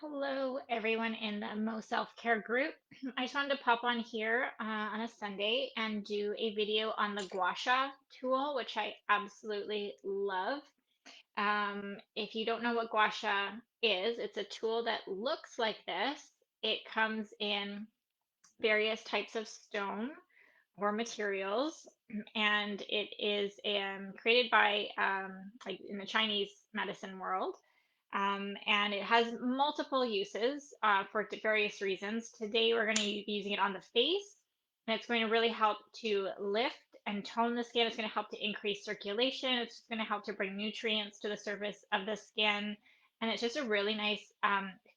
Hello, everyone in the Mo Self Care group. I just wanted to pop on here on a Sunday and do a video on the Gua Sha tool, which I absolutely love. If you don't know what Gua Sha is, it's a tool that looks like this. It comes in various types of stone or materials, and it is created by like in the Chinese medicine world. And it has multiple uses for various reasons. Today, we're going to be using it on the face, and it's going to really help to lift and tone the skin. It's going to help to increase circulation. It's going to help to bring nutrients to the surface of the skin. And it's just a really nice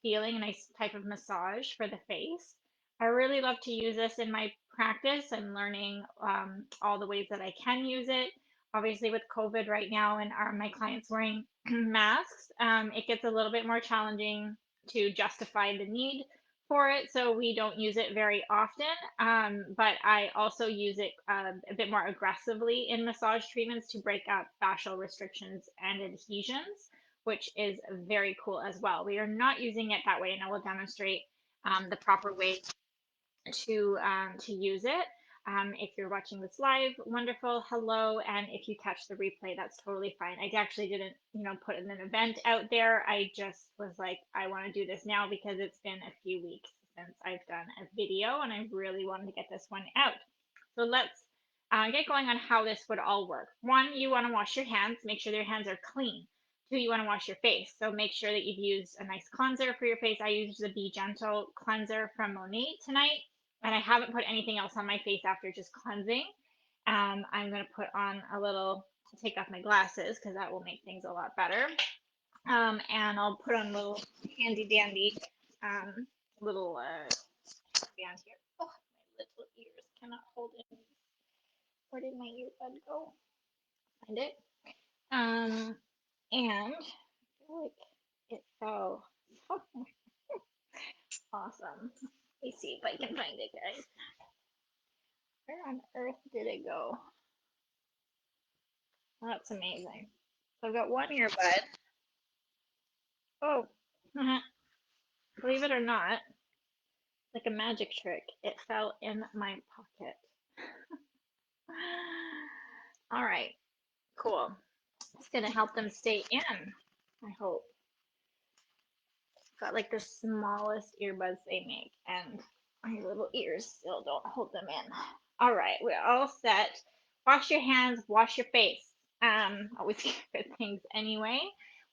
feeling, a nice type of massage for the face. I really love to use this in my practice. I'm learning all the ways that I can use it. Obviously, with COVID right now and my clients wearing masks, it gets a little bit more challenging to justify the need for it. So we don't use it very often. But I also use it a bit more aggressively in massage treatments to break up fascial restrictions and adhesions, which is very cool as well. We are not using it that way, and I will demonstrate the proper way to use it. If you're watching this live, wonderful, hello. And if you catch the replay, that's totally fine. I actually didn't, put an event out there. I just was like, I want to do this now because it's been a few weeks since I've done a video and I really wanted to get this one out. So let's get going on how this would all work. One, you want to wash your hands, make sure your hands are clean. Two, you want to wash your face. So make sure that you've used a nice cleanser for your face. I used the Be Gentle cleanser from Monat tonight, and I haven't put anything else on my face after just cleansing. I'm going to put on a little, take off my glasses because that will make things a lot better. And I'll put on a little handy dandy little band here. Oh, my little ears cannot hold it. Where did my earbud go? Find it. And I feel like it fell somewhere. Awesome. Let me see if I can find it, guys. Where on earth did it go? That's amazing. So I've got one earbud. Oh, believe it or not, like a magic trick, it fell in my pocket. All right, cool. It's gonna help them stay in, I hope. Got like the smallest earbuds they make, and my little ears still don't hold them in. All right, we're all set. Wash your hands, wash your face. Always good things anyway.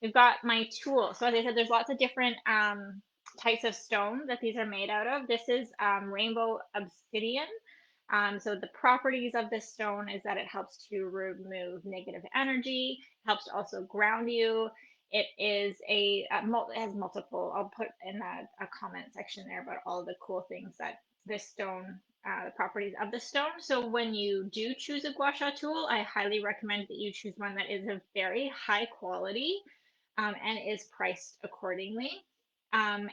We've got my tool. So as I said, there's lots of different types of stone that these are made out of. This is rainbow obsidian. So the properties of this stone is that it helps to remove negative energy, helps to also ground you. It is it has multiple. I'll put in a comment section there about all the cool things that this stone, the properties of the stone. So when you do choose a gua sha tool, I highly recommend that you choose one that is of very high quality and is priced accordingly. And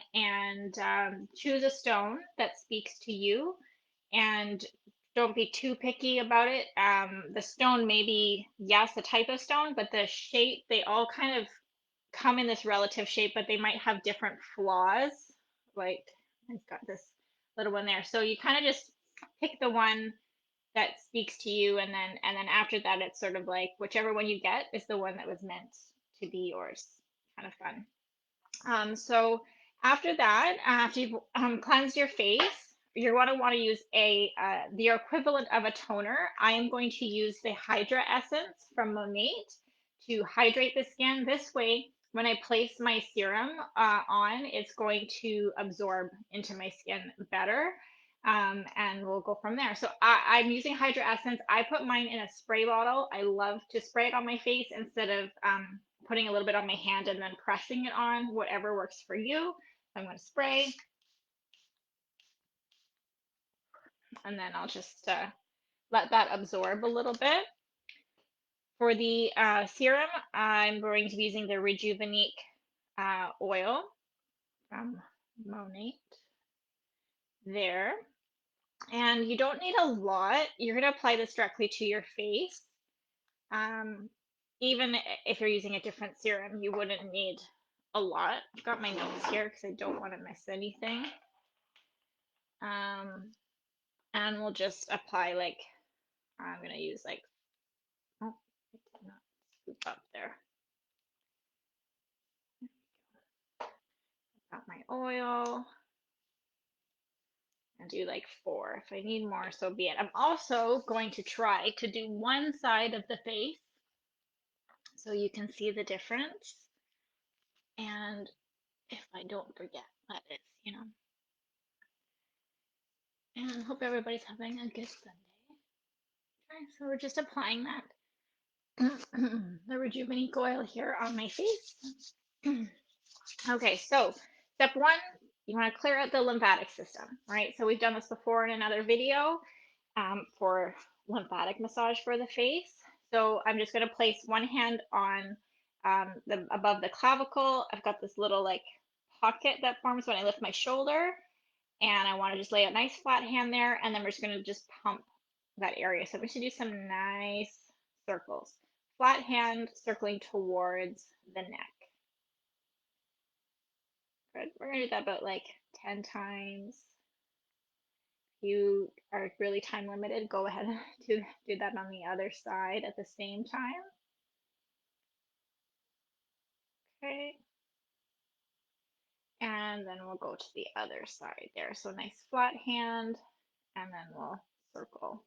choose a stone that speaks to you and don't be too picky about it. The stone may be, yes, the type of stone, but the shape, they all kind of come in this relative shape, but they might have different flaws. Like I've got this little one there. So you kind of just pick the one that speaks to you, and then after that, it's sort of like whichever one you get is the one that was meant to be yours. Kind of fun. So after that, after you've cleansed your face, you're going to want to use the equivalent of a toner. I am going to use the Hydra Essence from Monat to hydrate the skin. This way, when I place my serum on, it's going to absorb into my skin better. And we'll go from there. So I'm using Hydra Essence. I put mine in a spray bottle. I love to spray it on my face instead of putting a little bit on my hand and then pressing it on, whatever works for you. I'm going to spray, and then I'll just let that absorb a little bit. For the serum, I'm going to be using the Rejuvenique oil from Monat there. And you don't need a lot. You're going to apply this directly to your face. Even if you're using a different serum, you wouldn't need a lot. I've got my notes here because I don't want to miss anything. And we'll just apply like, I'm gonna use like, oh, it did not scoop up there. Got my oil and do like 4. If I need more, so be it. I'm also going to try to do one side of the face so you can see the difference. And if I don't forget, that is, you know. And hope everybody's having a good Sunday. Okay, so we're just applying that the Rejuvenique oil here on my face. Okay, so step 1, you want to clear out the lymphatic system, right? So we've done this before in another video for lymphatic massage for the face. So I'm just going to place one hand on the above the clavicle. I've got this little like pocket that forms when I lift my shoulder, and I want to just lay a nice flat hand there, and then we're just going to just pump that area. So I'm going to do some nice circles. Flat hand circling towards the neck. Good. We're going to do that about like 10 times. If you are really time limited, go ahead and do that on the other side at the same time. Okay. And then we'll go to the other side there. So nice flat hand, and then we'll circle.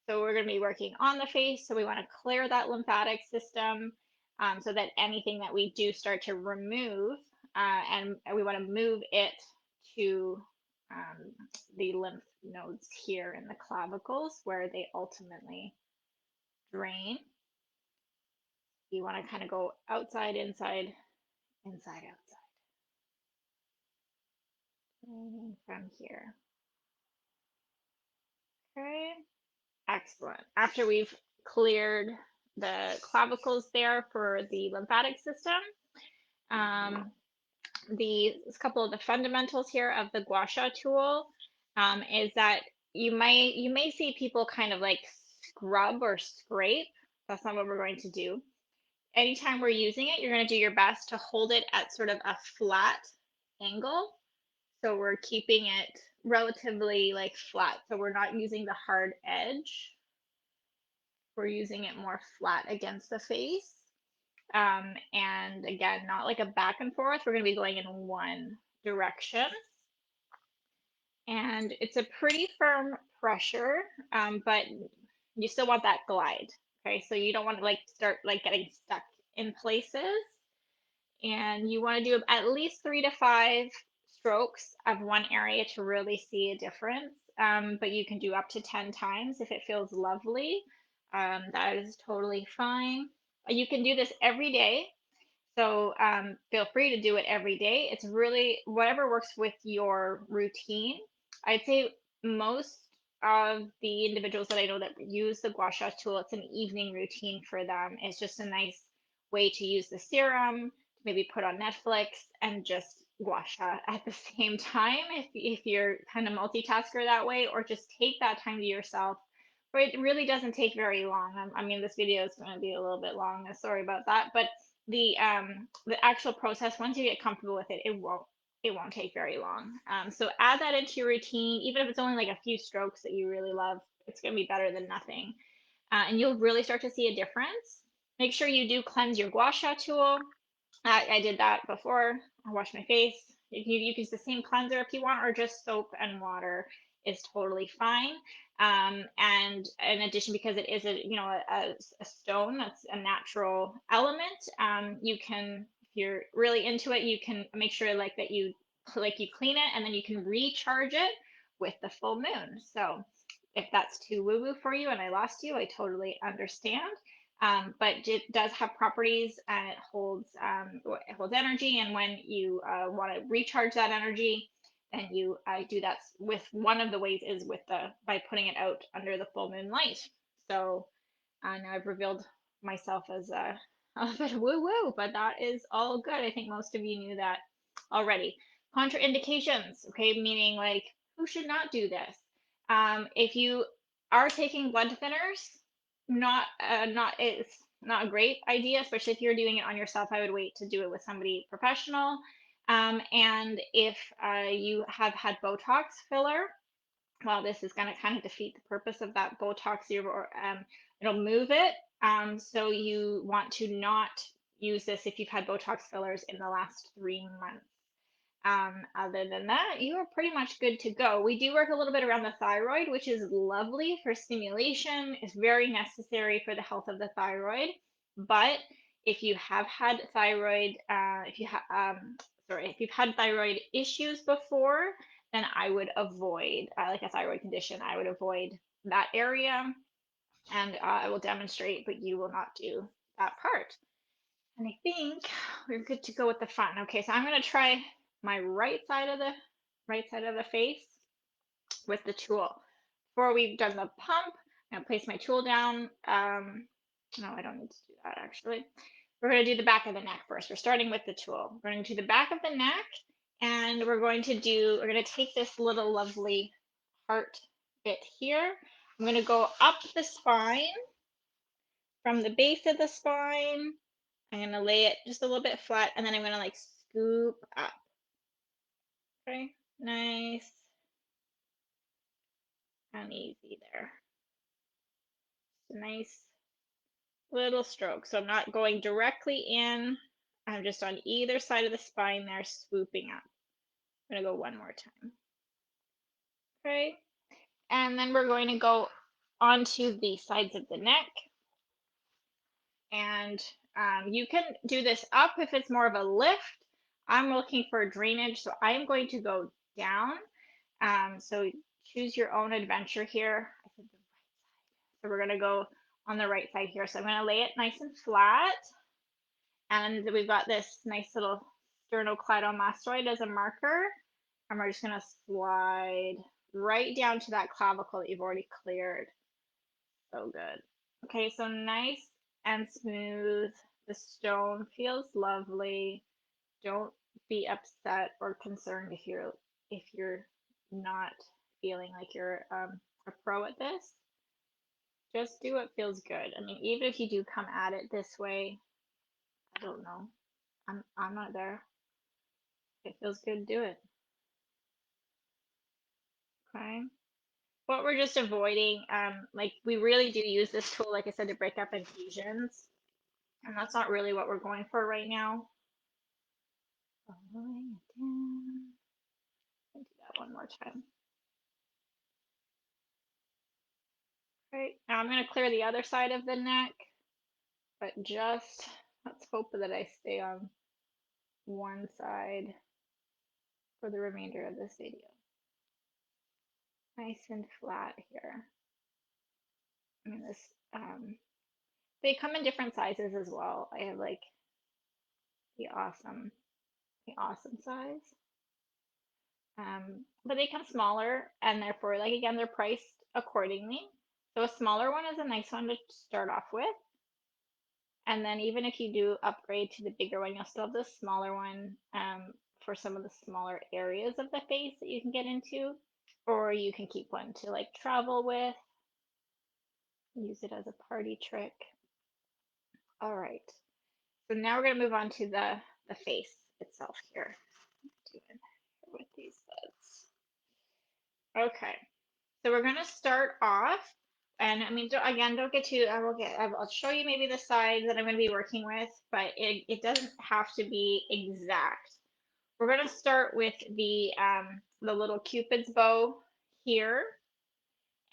So we're going to be working on the face. So we want to clear that lymphatic system so that anything that we do start to remove, and we want to move it to the lymph nodes here in the clavicles where they ultimately drain. You want to kind of go outside, inside, inside, outside. From here. Okay. Excellent. After we've cleared the clavicles there for the lymphatic system, a couple of the fundamentals here of the Gua Sha tool is that you may see people kind of like scrub or scrape. That's not what we're going to do. Anytime we're using it, you're going to do your best to hold it at sort of a flat angle. So we're keeping it relatively like flat. So we're not using the hard edge. We're using it more flat against the face. And again, not like a back and forth. We're going to be going in one direction. And it's a pretty firm pressure, but you still want that glide. Okay, so you don't want to like start like getting stuck in places. And you want to do at least 3 to 5 strokes of one area to really see a difference. But you can do up to 10 times if it feels lovely. That is totally fine. You can do this every day. So feel free to do it every day. It's really whatever works with your routine. I'd say most of the individuals that I know that use the Gua Sha tool, it's an evening routine for them. It's just a nice way to use the serum, to maybe put on Netflix and just Gua Sha at the same time if you're kind of multitasker that way, or just take that time to yourself. But it really doesn't take very long. I mean, this video is going to be a little bit long. Sorry about that, but the actual process, once you get comfortable with it, it won't take very long. So add that into your routine, even if it's only like a few strokes that you really love, it's going to be better than nothing. And you'll really start to see a difference. Make sure you do cleanse your Gua Sha tool. I did that before I washed my face. You can use the same cleanser if you want, or just soap and water is totally fine. And in addition, because it is a stone that's a natural element, you can, if you're really into it, you can make sure that you clean it, and then you can recharge it with the full moon. So if that's too woo woo for you and I lost you, I totally understand. But it does have properties, and it holds energy. And when you want to recharge that energy, then I do that with one of the ways is by putting it out under the full moon light. So now I've revealed myself as a bit woo woo, but that is all good. I think most of you knew that already. Contraindications, okay, meaning like who should not do this? If you are taking blood thinners, not it's not a great idea, especially if you're doing it on yourself. I would wait to do it with somebody professional. And if you have had Botox filler, well, this is going to kind of defeat the purpose of that Botox. It'll move it. So you want to not use this if you've had Botox fillers in the last 3 months. Other than that, you are pretty much good to go. We do work a little bit around the thyroid, which is lovely for stimulation. It's very necessary for the health of the thyroid. But if you have had thyroid, if you've had thyroid issues before, then I would avoid, like a thyroid condition, I would avoid that area. And I will demonstrate, but you will not do that part. And I think we're good to go with the front. Okay, so I'm gonna try my right side of the face with the tool. Before we've done the pump, I'm gonna place my tool down. No, I don't need to do that actually. We're gonna do the back of the neck first. We're starting with the tool. We're going to the back of the neck, and we're gonna take this little lovely heart bit here. I'm gonna go up the spine, from the base of the spine. I'm gonna lay it just a little bit flat, and then I'm gonna like scoop up. Okay, nice and easy there. Just a nice little stroke. So I'm not going directly in. I'm just on either side of the spine there, swooping up. I'm gonna go one more time. Okay, and then we're going to go onto the sides of the neck, and you can do this up if it's more of a lift. I'm looking for drainage, so I'm going to go down. So choose your own adventure here. So we're gonna go on the right side here. So I'm gonna lay it nice and flat. And we've got this nice little sternocleidomastoid as a marker. And we're just gonna slide right down to that clavicle that you've already cleared. So good. Okay, so nice and smooth. The stone feels lovely. Don't be upset or concerned if you're not feeling like you're a pro at this. Just do what feels good. I mean, even if you do come at it this way, I don't know. I'm not there. If it feels good, do it. Okay. What we're just avoiding, like we really do use this tool, like I said, to break up adhesions, and that's not really what we're going for right now. Following it down. I'll do that one more time. Right. Now I'm gonna clear the other side of the neck, but just let's hope that I stay on one side for the remainder of this video. Nice and flat here. I mean, they come in different sizes as well. I have like the awesome size. But they come smaller, and therefore, like again, they're priced accordingly. So a smaller one is a nice one to start off with. And then even if you do upgrade to the bigger one, you'll still have the smaller one for some of the smaller areas of the face that you can get into. Or you can keep one to like travel with, use it as a party trick. All right. So now we're going to move on to the face itself here. Doing with these buds. Okay. So we're going to start off, and I mean, don't get too, I'll show you maybe the sides that I'm going to be working with, but it doesn't have to be exact. We're going to start with the little Cupid's bow here,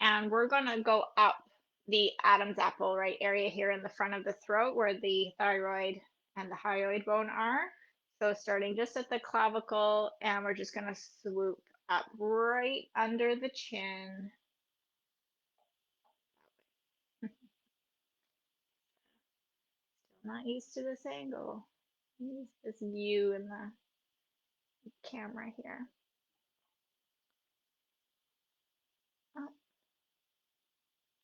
and we're going to go up the Adam's apple right area here in the front of the throat where the thyroid and the hyoid bone are. So starting just at the clavicle, and we're just going to swoop up right under the chin. Still not used to this angle. Use this view in the camera here. Oh,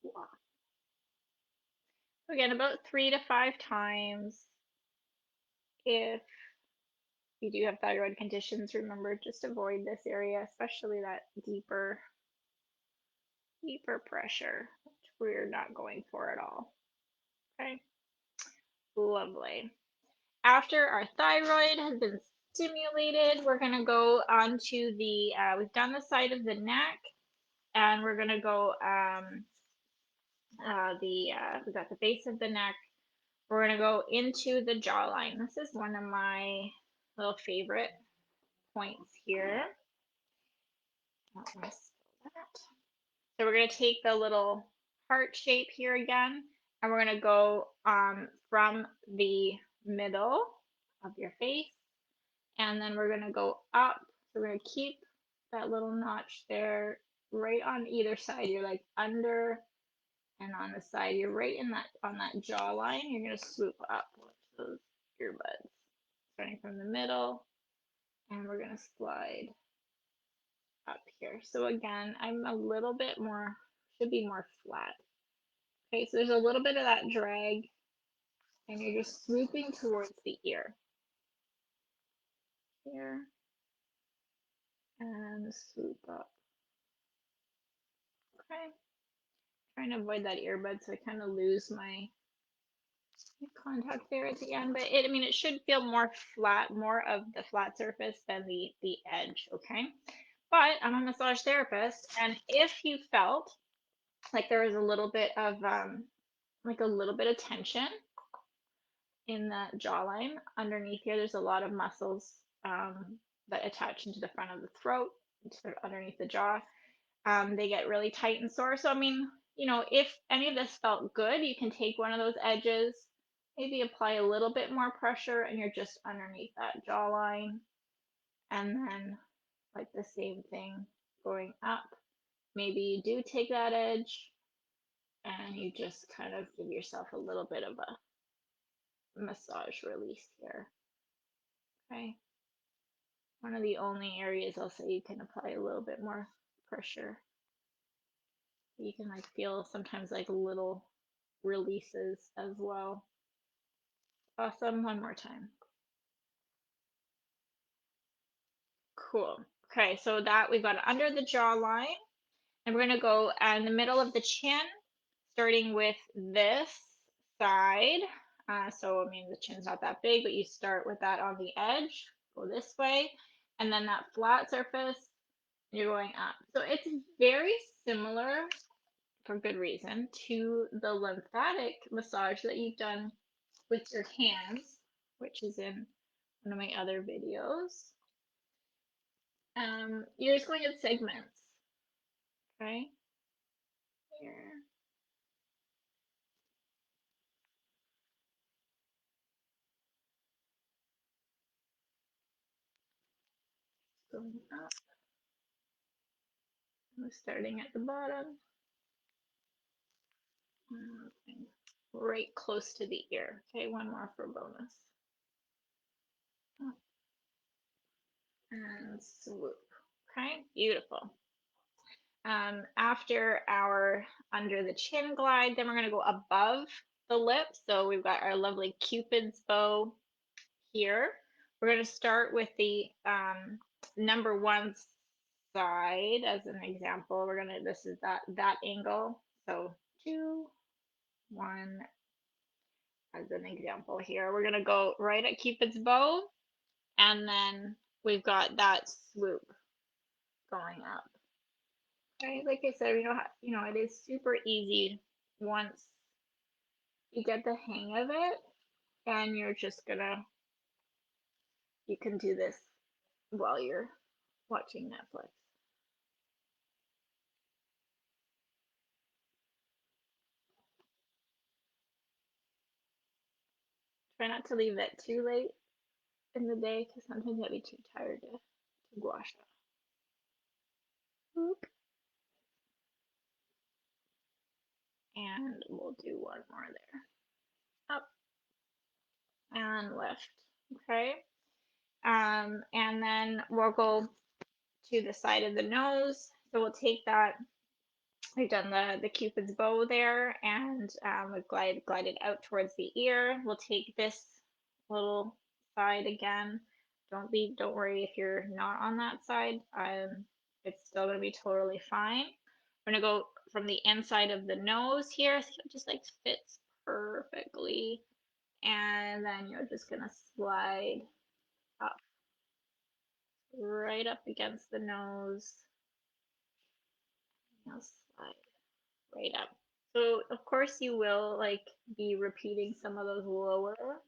wow. Again, about 3 to 5 times. If you do have thyroid conditions, remember just avoid this area, especially that deeper pressure, which we're not going for at all. Okay. Lovely. After our thyroid has been stimulated, we're going to go onto the, we've done the side of the neck, and we're going to go, we got the base of the neck. We're going to go into the jawline. This is one of my little favorite points here. So we're going to take the little heart shape here again, and we're going to go from the middle of your face, and then we're going to go up. So we're going to keep that little notch there right on either side. You're like under and on the side. You're right in that on that jawline. You're going to swoop up with those earbuds, starting from the middle, and we're going to slide up here. So again, I'm a little bit more, should be more flat. Okay, so there's a little bit of that drag, and you're just swooping towards the ear. Here, and swoop up. Okay, trying to avoid that earbud so I kind of lose my contact there at the end, but I mean, it should feel more flat, more of the flat surface than the edge, okay? But I'm a massage therapist, and if you felt like there was a little bit of like a little bit of tension in the jawline underneath here, there's a lot of muscles that attach into the front of the throat, sort of underneath the jaw. They get really tight and sore. So, I mean, you know, if any of this felt good, you can take one of those edges, maybe apply a little bit more pressure, and you're just underneath that jawline. And then, like the same thing going up. Maybe you do take that edge and you just kind of give yourself a little bit of a massage release here. Okay. One of the only areas I'll say you can apply a little bit more pressure. You can like feel sometimes like little releases as well. Awesome. One more time. Cool. Okay, so that we've got under the jawline, and we're going to go in the middle of the chin, starting with this side. So, I mean, the chin's not that big, but you start with that on the edge, go this way, and then that flat surface, you're going up. So it's very similar, for good reason, to the lymphatic massage that you've done with your hands, which is in one of my other videos. You're just going in segments, okay? Here, going up, and starting at the bottom, and right close to the ear. Okay, one more for bonus. Up and swoop. Okay, beautiful. After our under the chin glide, then we're going to go above the lip. So we've got our lovely Cupid's bow here. We're going to start with the number one side as an example. We're going to, this is that angle. So 2, 1 as an example here. We're going to go right at Cupid's bow, and then we've got that swoop going up. Right, like I said, it is super easy once you get the hang of it, and you're just gonna, you can do this while you're watching Netflix. Try not to leave it too late in the day because sometimes I'd be too tired to gua sha. And we'll do one more there. Up and lift. Okay. And then we'll go to the side of the nose. So we'll take that. We've done the Cupid's bow there, and we've glided out towards the ear. We'll take this little side again. Don't worry if you're not on that side. It's still gonna be totally fine. We're gonna go from the inside of the nose here. See, it just like fits perfectly. And then you're just gonna slide up, right up against the nose. Now slide right up. So of course you will like be repeating some of those lower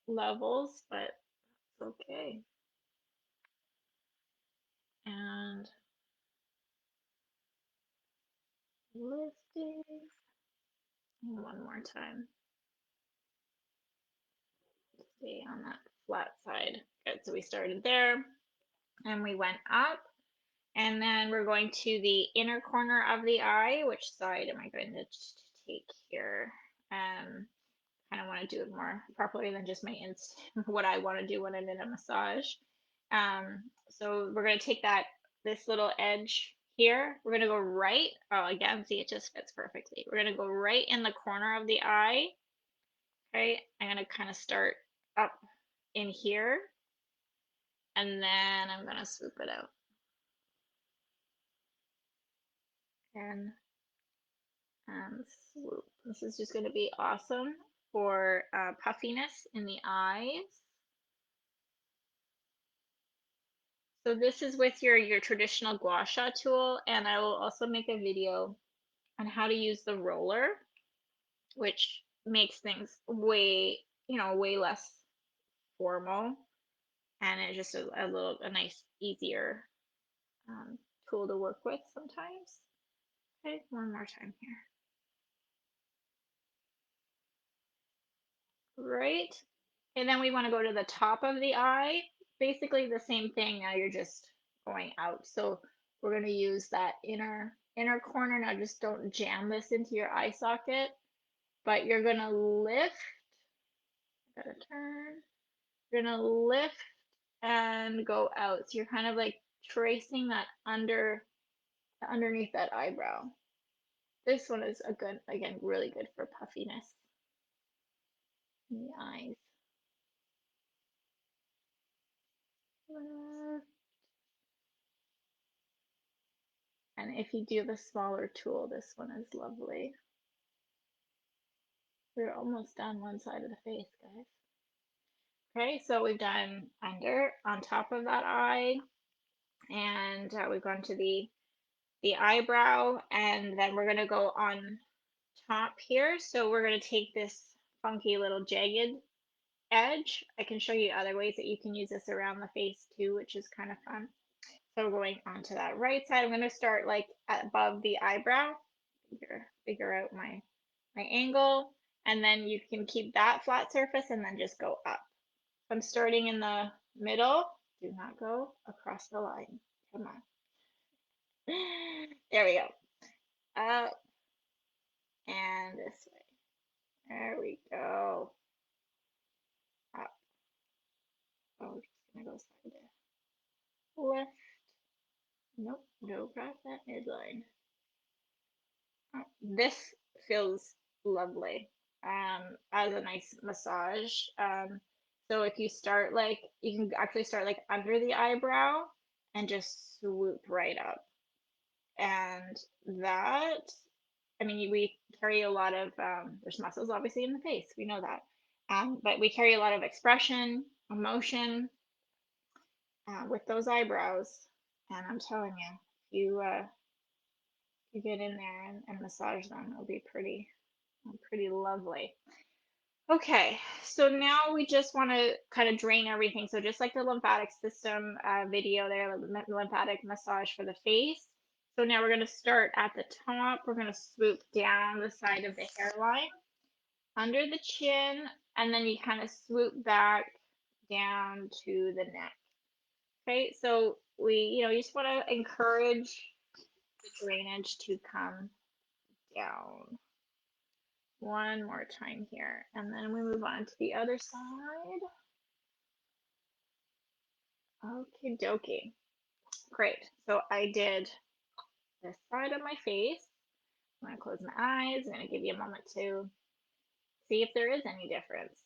levels, but it's okay. And lifting. One more time. Stay on that flat side. Good. So we started there and we went up. And then we're going to the inner corner of the eye. Which side am I going to take here? Kind of want to do it more properly than just my what I want to do when I'm in a massage. So we're going to take this little edge here. We're going to go right. Oh, again, see, it just fits perfectly. We're going to go right in the corner of the eye. Okay, I'm going to kind of start up in here, and then I'm going to swoop it out. And swoop. This is just going to be awesome for puffiness in the eyes. So this is with your traditional Gua Sha tool, and I will also make a video on how to use the roller, which makes things way, way less formal, and it's just a nice, easier tool to work with sometimes. Okay, one more time here. Right. And then we want to go to the top of the eye. Basically the same thing. Now you're just going out. So we're going to use that inner corner. Now just don't jam this into your eye socket, but you're going to lift. Gotta turn. You're going to lift and go out. So you're kind of like tracing that underneath that eyebrow. This one is again, really good for puffiness in the eyes. And if you do the smaller tool, this one is lovely. We're almost done one side of the face, guys. Okay, so we've done on top of that eye, and we've gone to the eyebrow, and then we're gonna go on top here. So we're gonna take this funky little jagged edge. I can show you other ways that you can use this around the face too, which is kind of fun. So going onto that right side, I'm going to start like above the eyebrow, figure out my angle, and then you can keep that flat surface and then just go up. I'm starting in the middle. Do not go across the line. Come on. There we go. Up and this way. There we go. Up. Oh, we're just gonna go side to left. Nope, go across that midline. This feels lovely. As a nice massage. So if you start like, you can actually start like under the eyebrow and just swoop right up. And that, I mean, we carry a lot of, there's muscles obviously in the face, we know that. But we carry a lot of expression, emotion with those eyebrows. And I'm telling you, you get in there and massage them, it'll be pretty lovely. Okay, so now we just want to kind of drain everything. So just like the lymphatic system video there, lymphatic massage for the face. So now we're going to start at the top. We're going to swoop down the side of the hairline, under the chin, and then you kind of swoop back down to the neck. Okay, so you just want to encourage the drainage to come down. One more time here, and then we move on to the other side. Okie dokie. Great. So I did this side of my face. I'm gonna close my eyes. I'm gonna give you a moment to see if there is any difference.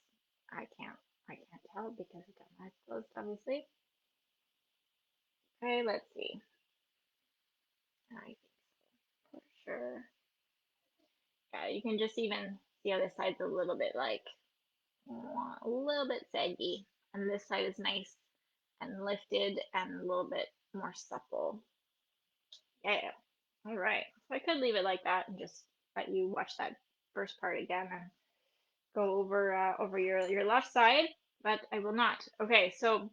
I can't tell because I've got my eyes closed, obviously. Okay, let's see. I think so, for sure. Yeah, you can just even see how this side's a little bit like a little bit saggy, and this side is nice and lifted and a little bit more supple. Yeah. All right. So I could leave it like that and just let you watch that first part again and go over your left side, but I will not. Okay, so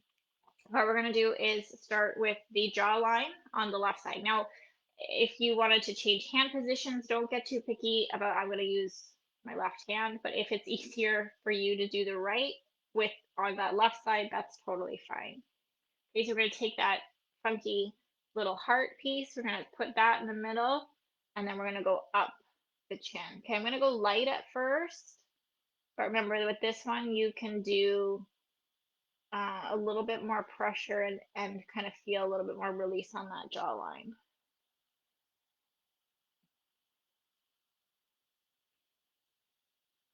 what we're gonna do is start with the jawline on the left side. Now, if you wanted to change hand positions, don't get too picky about I'm gonna use my left hand, but if it's easier for you to do the right with on that left side, that's totally fine. Okay, so we're gonna take that funky little heart piece, we're gonna put that in the middle, and then we're gonna go up the chin. Okay, I'm gonna go light at first, but remember with this one, you can do a little bit more pressure and kind of feel a little bit more release on that jawline.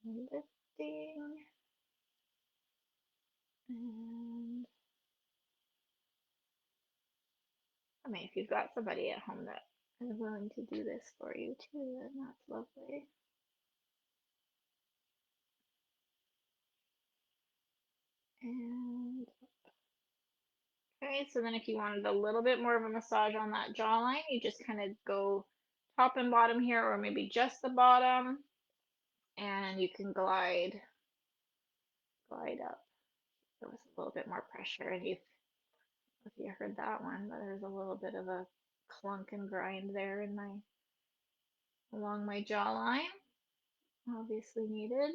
Lifting. And I mean, if you've got somebody at home that is willing to do this for you too, then that's lovely. And okay, so then if you wanted a little bit more of a massage on that jawline, you just kind of go top and bottom here, or maybe just the bottom, and you can glide up. There was a little bit more pressure, and if you heard that one, but there's a little bit of a clunk and grind there in my along my jawline, obviously needed.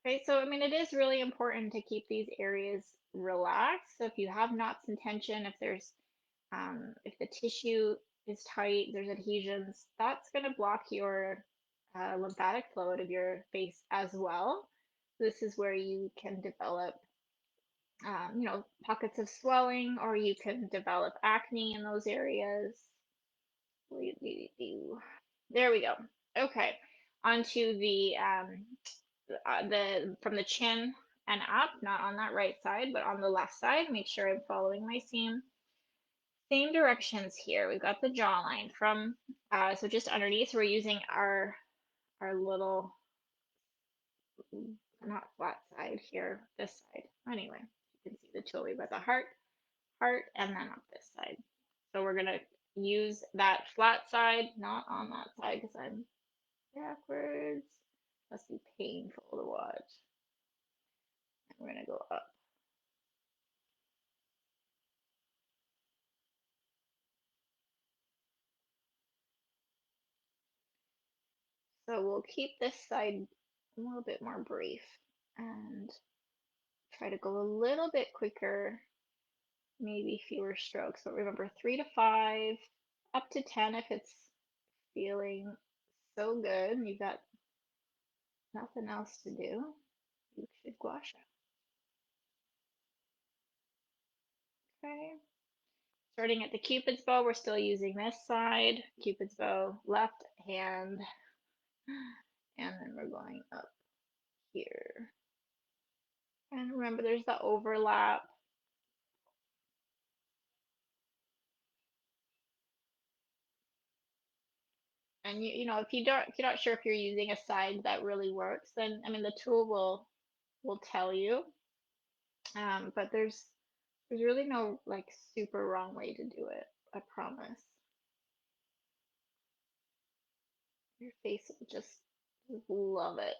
Okay, so I mean, it is really important to keep these areas relaxed. So if you have knots and tension, if the tissue is tight, there's adhesions, that's going to block your lymphatic flow out of your face as well. This is where you can develop, pockets of swelling, or you can develop acne in those areas. There we go. Okay, onto the from the chin and up, not on that right side, but on the left side. Make sure I'm following my same directions here. We've got the jawline from so just underneath. We're using our little not flat side here, this side. Anyway, you can see the tool. We've got the heart, and then up this side. So we're gonna use that flat side, not on that side because I'm backwards. Must be painful to watch. And we're gonna go up. So we'll keep this side a little bit more brief and try to go a little bit quicker, maybe fewer strokes. But remember, 3 to 5, up to 10 if it's feeling so good and you've got nothing else to do. You should gua sha. Okay. Starting at the Cupid's bow, we're still using this side. Cupid's bow, left hand, and then we're going up here. And remember, there's the overlap. And if you're not sure if you're using a side that really works, then I mean the tool will tell you. But there's really no like super wrong way to do it. I promise. Your face will just love it.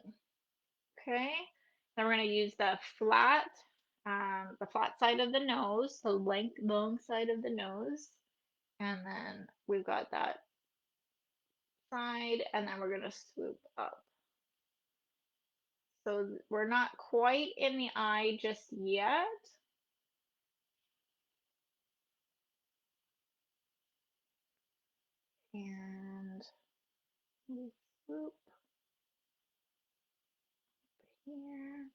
Okay. Then we're gonna use the flat side of the nose, the long side of the nose, and then we've got that side, and then we're gonna swoop up. So we're not quite in the eye just yet. And we swoop here.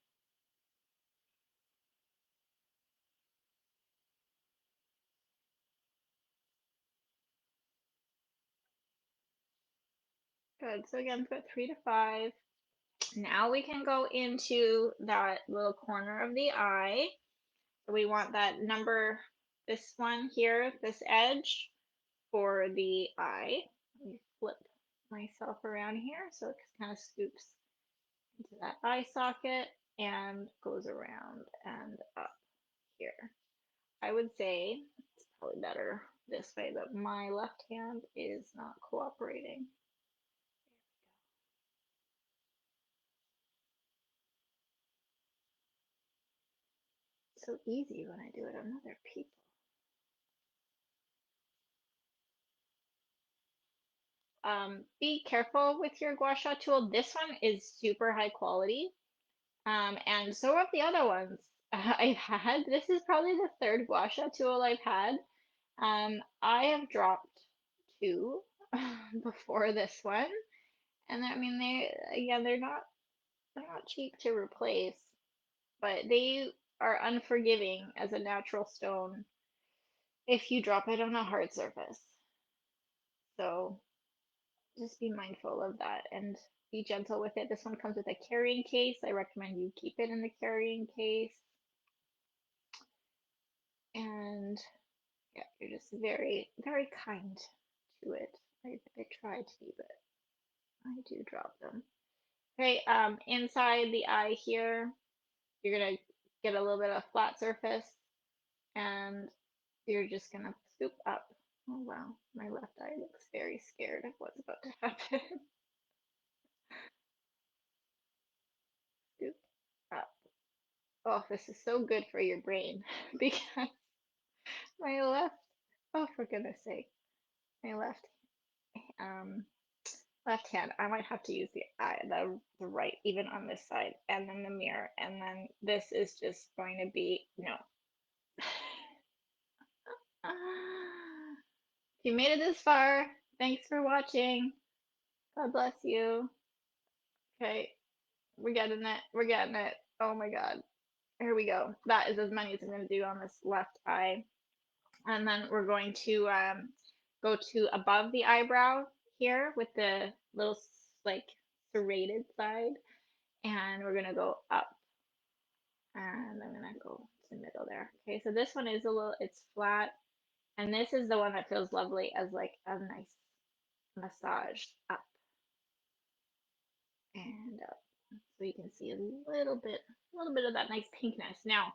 Good. So again, put 3 to 5. Now we can go into that little corner of the eye. So we want that number, this one here, this edge for the eye. Let me flip myself around here so it kind of scoops into that eye socket and goes around and up here. I would say it's probably better this way, but my left hand is not cooperating. It's so easy when I do it on other people. Be careful with your Gua Sha tool. This one is super high quality. And so are the other ones I've had. This is probably the third Gua Sha tool I've had. I have dropped two before this one. And I mean they're not cheap to replace, but they are unforgiving as a natural stone if you drop it on a hard surface. So just be mindful of that and be gentle with it. This one comes with a carrying case. I recommend you keep it in the carrying case. And yeah, you're just very, very kind to it. I try to be, but I do drop them. Okay, inside the eye here, you're gonna get a little bit of flat surface and you're just gonna scoop up. Oh wow, my left eye looks very scared of what's about to happen. Scoop up. Oh, this is so good for your brain because my left, oh for goodness sake, my um left hand, I might have to use the right even on this side and then the mirror and then this is just going to be no. If you made it this far, thanks for watching. God bless you. Okay, we're getting it. We're getting it. Oh my God. Here we go. That is as many as I'm going to do on this left eye. And then we're going to go to above the eyebrow here with the little like serrated side. And we're going to go up. And I'm going to go to the middle there. Okay, so this one is it's flat. And this is the one that feels lovely as like a nice massage up and up. So you can see a little bit of that nice pinkness. Now,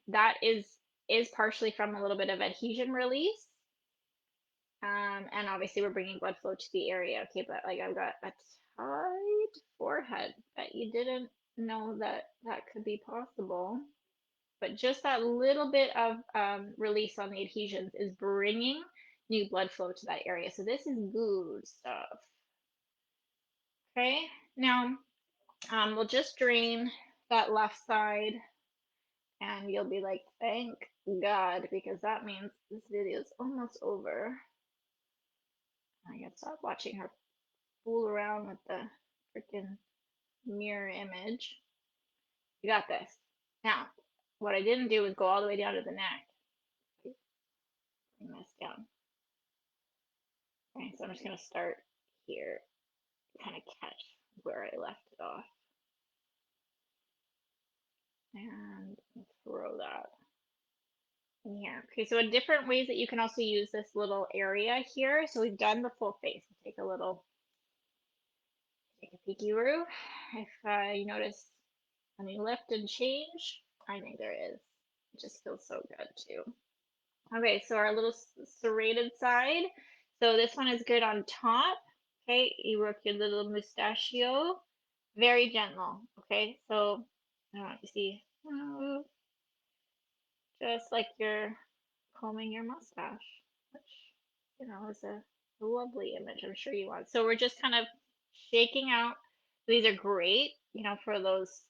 that is partially from a little bit of adhesion release. And obviously we're bringing blood flow to the area. Okay, but like I've got a tight forehead that you didn't know that that could be possible. But just that little bit of release on the adhesions is bringing new blood flow to that area. So this is good stuff. Okay, now we'll just drain that left side and you'll be like, thank God, because that means this video is almost over. I gotta stop watching her fool around with the freaking mirror image. You got this. Now, what I didn't do was go all the way down to the neck. Bring this down. Okay, so I'm just gonna start here, kind of catch where I left it off. And throw that in here. Okay, so different ways that you can also use this little area here. So we've done the full face. Take a peeky-roo. If you notice any lift and change, I think there is. It just feels so good too. Okay, so our little serrated side. So this one is good on top. Okay, you work your little mustachio. Very gentle. Okay, so I don't know if you see, just like you're combing your mustache, which, is a lovely image I'm sure you want. So we're just kind of shaking out. These are great, for those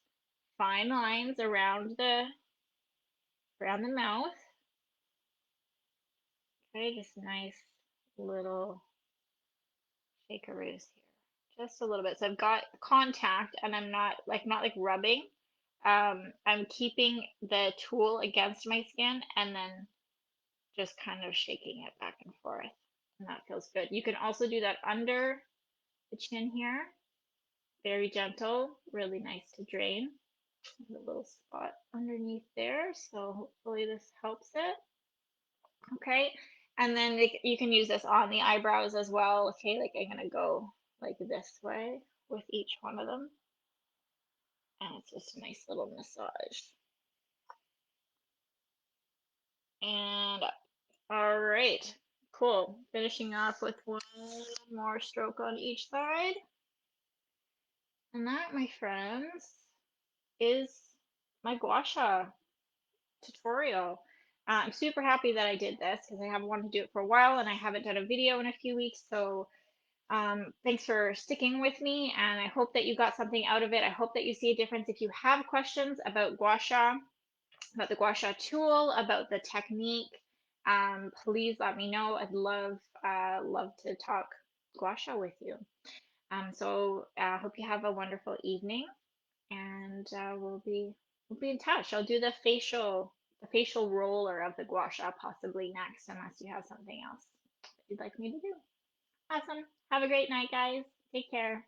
fine lines around the mouth. Okay, just nice little shakeroos here. Just a little bit. So I've got contact and I'm not like rubbing. I'm keeping the tool against my skin and then just kind of shaking it back and forth. And that feels good. You can also do that under the chin here. Very gentle, really nice to drain. There's a little spot underneath there, so hopefully this helps it. Okay, and then you can use this on the eyebrows as well. Okay, like I'm gonna go like this way with each one of them. That's just a nice little massage. And up. All right, cool. Finishing off with one more stroke on each side. And that, my friends, is my gua sha tutorial. I'm super happy that I did this because I have wanted to do it for a while and I haven't done a video in a few weeks. So thanks for sticking with me, and I hope that you got something out of it. I hope that you see a difference. If you have questions about gua sha, about the Gua Sha tool, about the technique, please let me know. I'd love to talk Gua Sha with you. So I hope you have a wonderful evening, and we'll be in touch. I'll do the facial roller of the Gua Sha possibly next, unless you have something else that you'd like me to do. Awesome. Have a great night, guys. Take care.